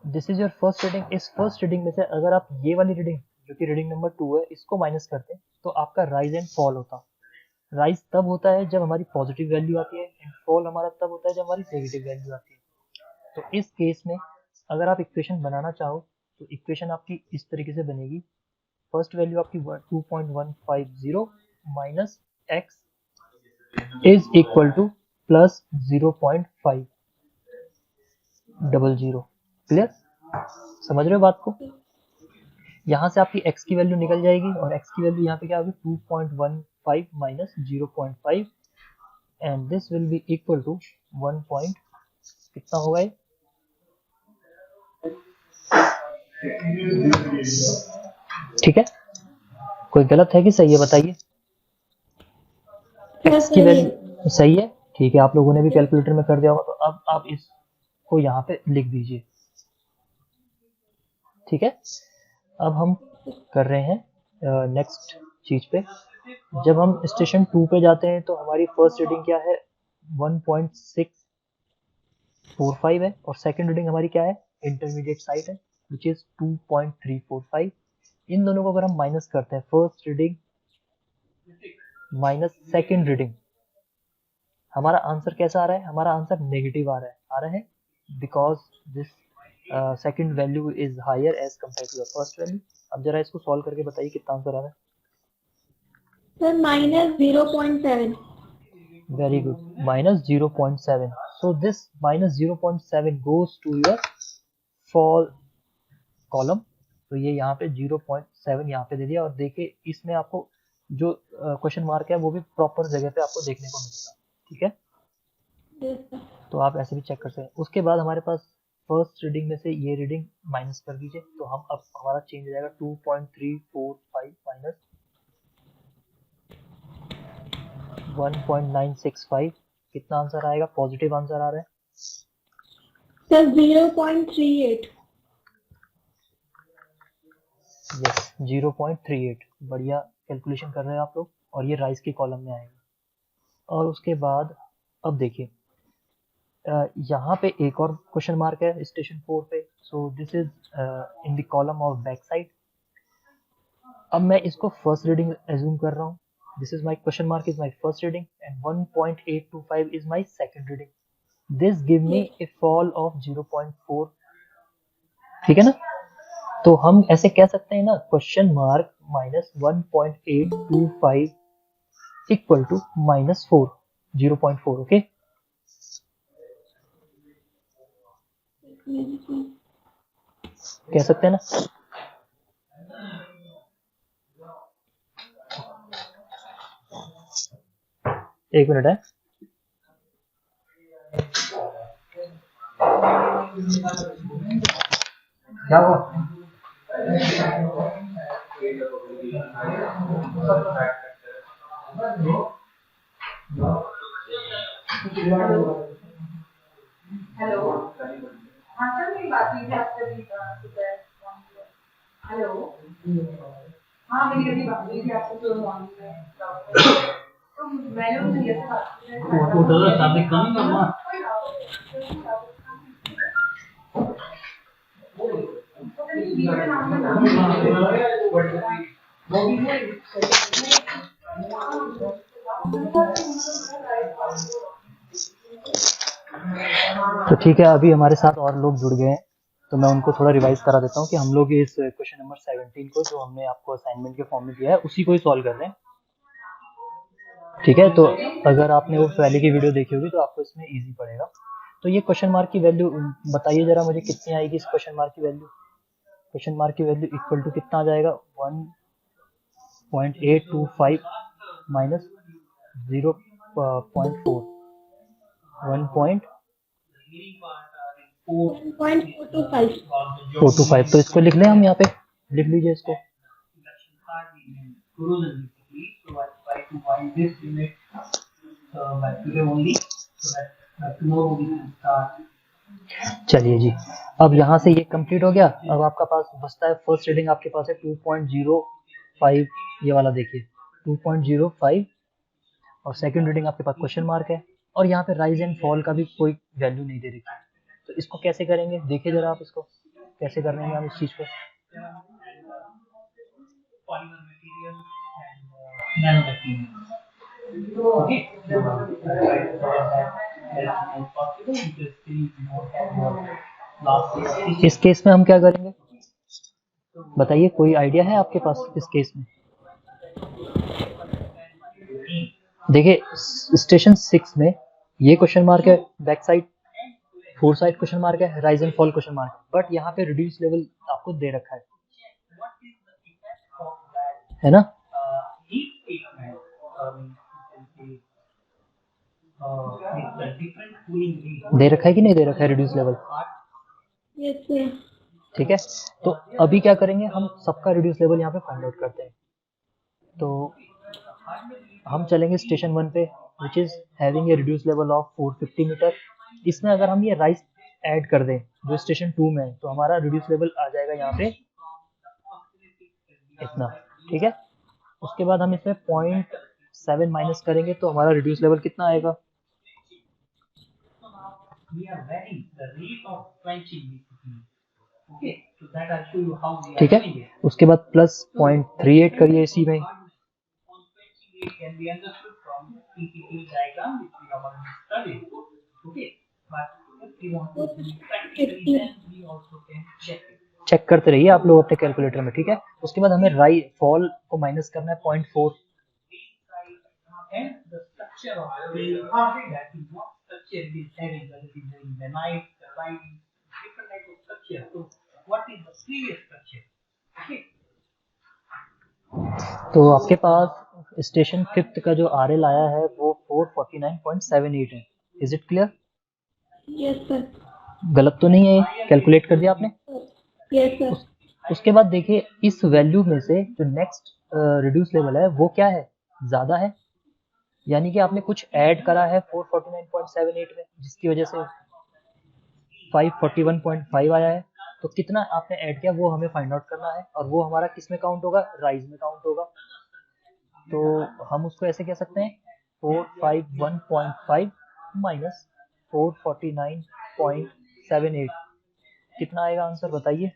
This is your first reading. इस first reading में से अगर आप ये वाली रीडिंग जो कि रीडिंग नंबर 2 है इसको माइनस करते हैं तो आपका राइज एंड फॉल होता। राइज तब होता है जब हमारी पॉजिटिव वैल्यू आती है एंड फॉल हमारा तब होता है जब हमारी नेगेटिव वैल्यू आती है। तो इस केस में अगर आप इक्वेशन बनाना चाहो तो इक्वेशन आपकी इस तरीके से बनेगी। फर्स्ट वैल्यू आपकी 2.150 minus x is equal two plus 0.500। Clear? समझ रहे हो बात को? यहाँ से आपकी x की वैल्यू निकल जाएगी और x की वैल्यू यहाँ पे क्या होगी 2.15 minus 0.5 and this will be equal to 1 point कितना होगा ये? ठीक है, कोई गलत है कि सही है बताइए? x की वैल्यू सही है। ठीक है, आप लोगों ने भी कैलकुलेटर में कर दिया होगा, तो अब आप इसको यहाँ पे लिख दीजिए। ठीक है, अब हम कर रहे हैं नेक्स्ट चीज पे। जब हम स्टेशन 2 पे जाते हैं तो हमारी फर्स्ट रीडिंग क्या है 1.645 है और सेकंड रीडिंग हमारी क्या है इंटरमीडिएट साइड है विच इज 2.345। इन दोनों को अगर हम माइनस करते हैं first reading minus second reading, हमारा आंसर कैसा आ रहा है? हमारा आंसर नेगेटिव आ रहा है because this second value is higher as compare to the first value. अब जरा इसको सॉल्व करके बताइए कितना आंसर आ रहा है? Sir minus 0.7। Very good, minus 0.7। So this minus 0.7 goes to your fall column. तो ये यहाँ पे 0.7 यहाँ पे दे दिया और देखिए इसमें आपको जो क्वेश्चन मार्क है वो भी प्रॉपर जगह पे आपको देखने को मिलेगा। ठीक है, तो आप ऐसे भी चेक कर सकते हैं। उसके बाद हमारे पास फर्स्ट रीडिंग में से ये रीडिंग माइनस कर दीजिए तो हम अब हमारा चेंज हो जाएगा 2.345 माइनस 1.965। कितना आंसर आएगा? पॉजिटिव आंसर आ रहा है सर 0.38। यस 0.38। बढ़िया कैलकुलेशन कर रहे हैं आप लोग और ये राइज के कॉलम में आएगा। और उसके बाद अब देखिए यहाँ पे एक और क्वेश्चन मार्क है स्टेशन 4 पे। So this is in the column of back side. अब मैं इसको फर्स्ट रीडिंग एज्यूम कर रहा हूँ। This is my question mark is my first reading and 1.825 is my second reading. This give me A fall of 0.4। ठीक है ना? तो हम ऐसे कह सकते हैं ना question mark minus 1.825 equal to minus 4 0.4। Okay, कह सकते हैं ना? एक मिनट है। क्या हुआ? हेलो, हाँ सर मेरी बात हुई थी आपसे अभी सुबह। हेलो, हाँ मेरी अभी बात हुई थी आपसे जो मॉर्निंग में तो मैंने उनसे ये बात की तो ठीक है, अभी हमारे साथ और लोग जुड़ गए हैं तो मैं उनको थोड़ा रिवाइज करा देता हूँ कि हम लोग इस क्वेश्चन नंबर 17 को जो हमने आपको असाइनमेंट के फॉर्म में दिया है उसी को ही सॉल्व कर रहे हैं। ठीक है, तो अगर आपने वो पहले की वीडियो देखी होगी तो आपको इसमें इजी पड़ेगा। तो ये क्वेश्चन मार्क की वैल्यू बताइए जरा मुझे कितनी आएगी इस क्वेश्चन मार्क की वैल्यू? क्वेश्चन मार्क की वैल्यू इक्वल टू कितना आ जाएगा 1.825 माइनस 0.4 1.425। तो इसको लिख लें हम यहाँ पे, लिख लीजिए इसको। चलिए जी, अब यहाँ से ये कंप्लीट हो गया। अब आपका पास बचता है फर्स्ट रीडिंग आपके पास है 2.05। ये वाला देखिए 2.05 और सेकंड रीडिंग आपके पास क्वेश्चन मार्क है और यहाँ पे राइज एंड फॉल का भी कोई वैल्यू नहीं दे रखी। तो इसको कैसे करेंगे देखिए जरा आप इसको। कैसे करेंगे हम इस चीज को? इस केस में हम क्या करेंगे बताइए, कोई आइडिया है आपके पास इस केस में? देखिए स्टेशन 6 में ये क्वेश्चन मार्क है, back side 4 side question mark है, rise and fall question mark, but यहाँ पे रिड्यूस लेवल आपको दे रखा है ना? दे रखा है कि नहीं दे रखा है रिड्यूस लेवल? Yes sir. ठीक है, तो अभी क्या करेंगे, हम सबका रिड्यूस लेवल यहाँ पे फाइंड आउट करते हैं। तो हम चलेंगे स्टेशन 1 पे which is having a reduce level of 450 metre. इसमें अगर हम ये राइज ऐड कर दें जो स्टेशन 2 में है तो हमारा रिड्यूस लेवल आ जाएगा यहाँ पे इतना। ठीक है, उसके बाद हम इसमें 0.7 माइनस करेंगे तो हमारा रिड्यूस लेवल कितना आएगा? ठीक है, उसके बाद प्लस 0.38 करिए इसी में। चेक करते रहिए आप लोग अपने कैलकुलेटर में। ठीक है, उसके बाद हमें राइज फॉल को माइनस करना है 0.4। तो आपके पास स्टेशन 5 का जो RL आया है वो 449.78 है। Is it clear? Yes sir. गलत तो नहीं है? कैलकुलेट कर दिया आपने? Yes sir. उसके बाद देखिए इस वैल्यू में से जो नेक्स्ट रिड्यूस लेवल है वो क्या है, ज्यादा है, यानी कि आपने कुछ ऐड करा है 449.78 में जिसकी वजह से 541.5 आया है। तो कितना आपने ऐड किया वो हमें फाइंड आउट करना है, और वो हमारा किस में काउंट होगा? राइज में काउंट होगा। तो हम उसको ऐसे कह सकते हैं 451.5 माइनस 449.78 कितना आएगा आंसर बताइए?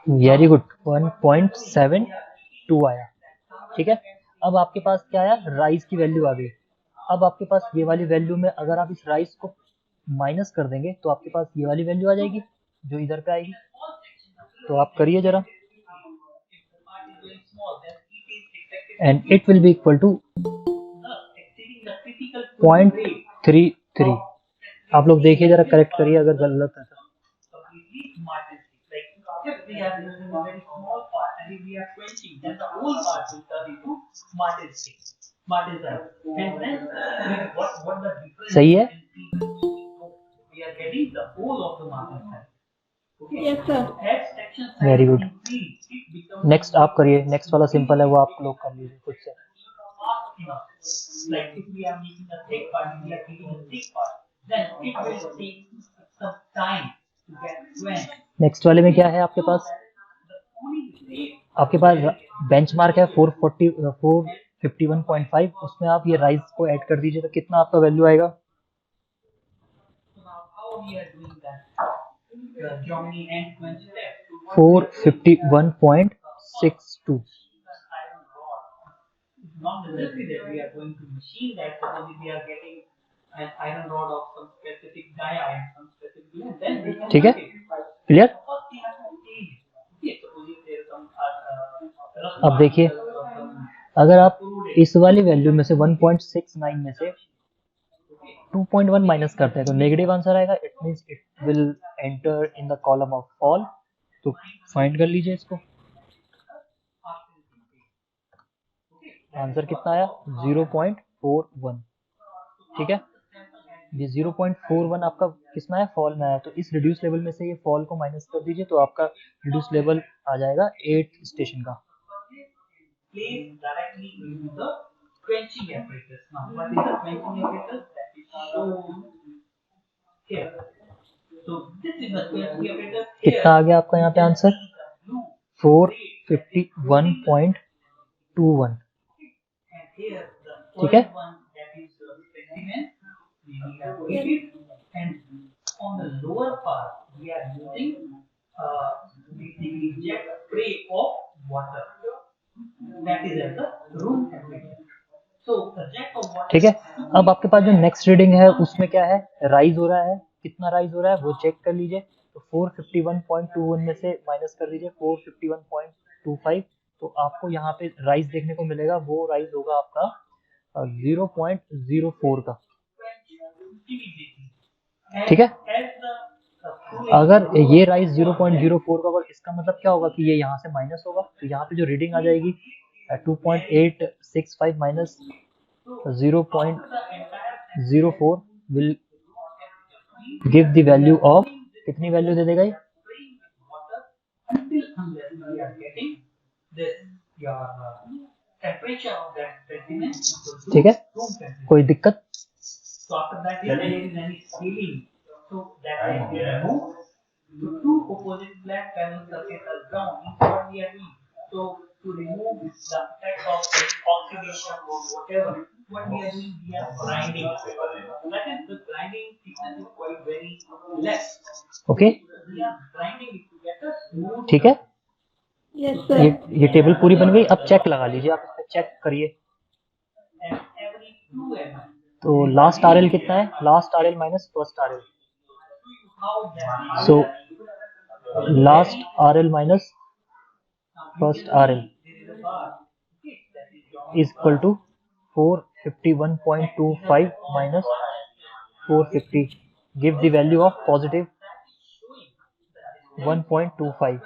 वेरी गुड, 1.72 आया। ठीक है, अब आपके पास क्या आया? राइज की वैल्यू आ गई। अब आपके पास ये वाली वैल्यू में अगर आप इस राइज को माइनस कर देंगे तो आपके पास ये वाली वैल्यू आ जाएगी जो इधर पे आएगी। तो आप करिए जरा, and it will be equal to 0.33। आप लोग देखिए जरा, करेक्ट करिए अगर गलत है तो। सही है? Yes sir. Very good, next आप करिए। नेक्स्ट वाला सिंपल है, वो आप लोग कर लीजिए खुद से। नेक्स्ट वाले में क्या है आपके पास? आपके पास बेंचमार्क है 451.5, उसमें आप ये राइज को ऐड कर दीजिए तो कितना आपका वैल्यू आएगा? 451.62। ठीक है, क्लियर? अब देखिए अगर आप इस वाली वैल्यू में से 1.69 में से 2.1 माइनस करते हैं तो नेगेटिव आंसर आएगा। It means it will enter in the column of fall. तो फाइंड कर लीजिए इसको, आंसर कितना आया? 0.41। ठीक है, ये 0.41 आपका किसमें आया? फॉल में आया। तो इस रिड्यूस लेवल में से ये फॉल को माइनस कर दीजिए तो आपका रिड्यूस लेवल आ जाएगा 8 स्टेशन का। कितना आ गया आपका यहाँ पे आंसर? 451.21। ठीक है। ठीक है, अब आपके पास जो नेक्स्ट रीडिंग है उसमें क्या है, राइज हो रहा है, कितना राइज हो रहा है वो चेक कर लीजिए। तो 451.21 में से माइनस कर दीजिए 451.25, तो आपको यहाँ पे राइज देखने को मिलेगा, वो राइज होगा आपका 0.04 का। ठीक है, अगर ये राइज 0.04 का होगा, इसका मतलब क्या होगा कि ये यहाँ से माइनस होगा, तो यहाँ पे जो रीडिंग आ जाएगी 2.865 minus 0.04 will give the value of, कितनी वैल्यू दे देगा ये, ठीक है, कोई दिक्कत। ओके, ठीक है, Yes, sir. ये टेबल पूरी बन गई। अब चेक लगा लीजिए, आप इस पे चेक करिए। तो लास्ट आरएल कितना है, last RL minus first RL, so last RL minus first RL is equal to 451.25 minus 450 give the value of positive 1.25।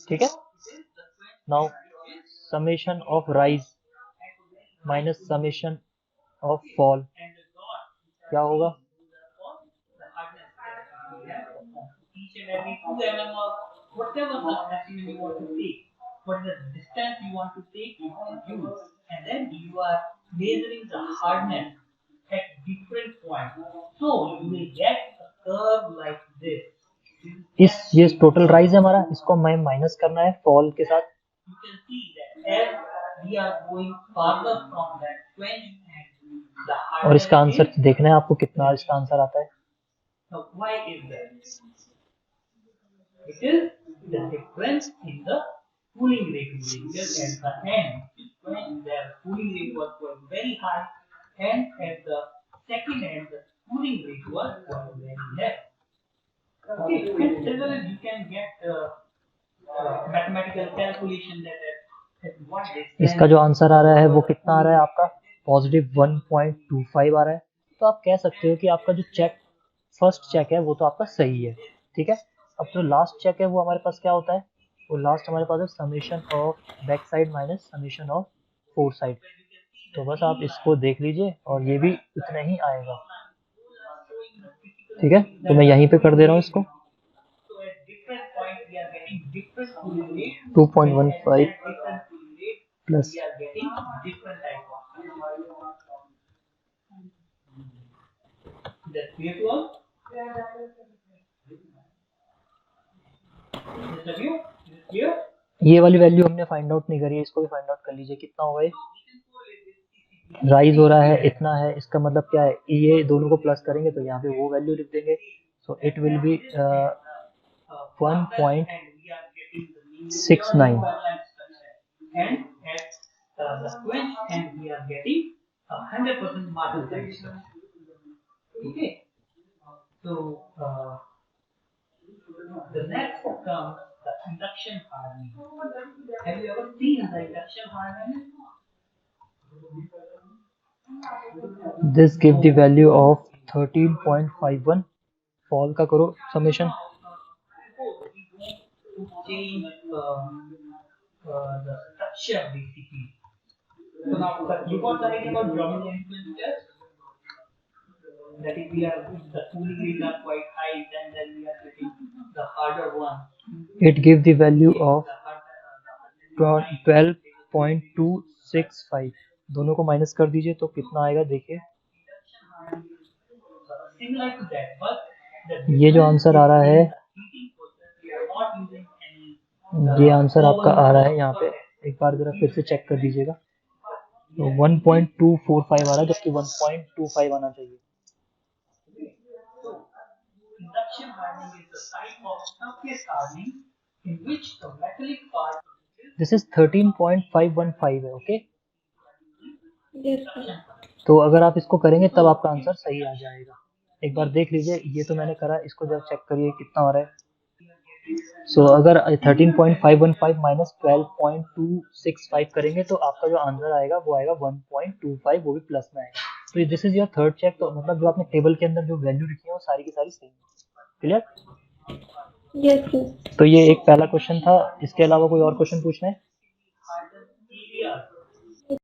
ठीक है, now summation of rise minus summation of fall क्या होगा, इस ये टोटल राइज है हमारा, इसको हमें माइनस करना है फॉल के साथ। और इसका आंसर देखना है आपको कितना इसका आंसर आता है। इसका जो आंसर आ रहा है वो कितना आ रहा है आपका, पॉजिटिव 1.25 आ रहा है। तो आप कह सकते हो कि आपका जो चेक फर्स्ट चेक है वो तो आपका सही है। ठीक है, अब जो लास्ट चेक है वो हमारे पास क्या होता है, वो लास्ट हमारे पास है summation of back side minus summation of four side. तो बस आप इसको देख लीजिए और ये भी उतना ही आएगा। ठीक है, तो मैं यहीं पे कर दे रहा हूँ इसको 2.15 प्लस ये वाली वैल्यू हमने फाइंड आउट नहीं करी है, इसको भी फाइंड आउट कर लीजिए कितना होगा ये। राइज हो रहा है इतना है, इसका मतलब क्या है, ये दोनों को प्लस करेंगे तो यहाँ पे वो वैल्यू लिख देंगे। So it will B 1.69 The next comes the induction hardening. Have you ever seen the induction hardening? This gives the value of 13.51. Fall का करो summation. Change the structure basically. So now you got the idea about Brownian influence test? That if we are the cooling rates are quite high, then we are getting the harder one. It gives the value of 12.265. दोनों को minus कर दीजिए तो कितना आएगा देखिए। ये जो आंसर आ रहा है, ये आंसर आपका आ रहा है यहाँ पे, एक बार जरा फिर से चेक कर दीजिएगा। तो 1.245 आ रहा है, जबकि 1.25 आना चाहिए। Induction burning is the type of surface hardening in which the metallic part this is 13.515 है। Okay, Yes, sir. तो अगर आप इसको करेंगे तब आपका आंसर सही आ जाएगा। एक बार देख लीजिए, ये तो मैंने करा, इसको जब चेक करिए कितना हो रहा है। सो अगर 13.515 माइनस 12.265 करेंगे तो आपका जो आंसर आएगा वो आएगा 1.25, वो भी प्लस में आएगा। तो this is your third check. तो मतलब जो आपने टेबल के अंदर जो वैल्यू लिखी है वो सारी की सारी सही है। क्लियर? Yes, sir. तो ये एक पहला क्वेश्चन था। इसके अलावा कोई और क्वेश्चन पूछना है?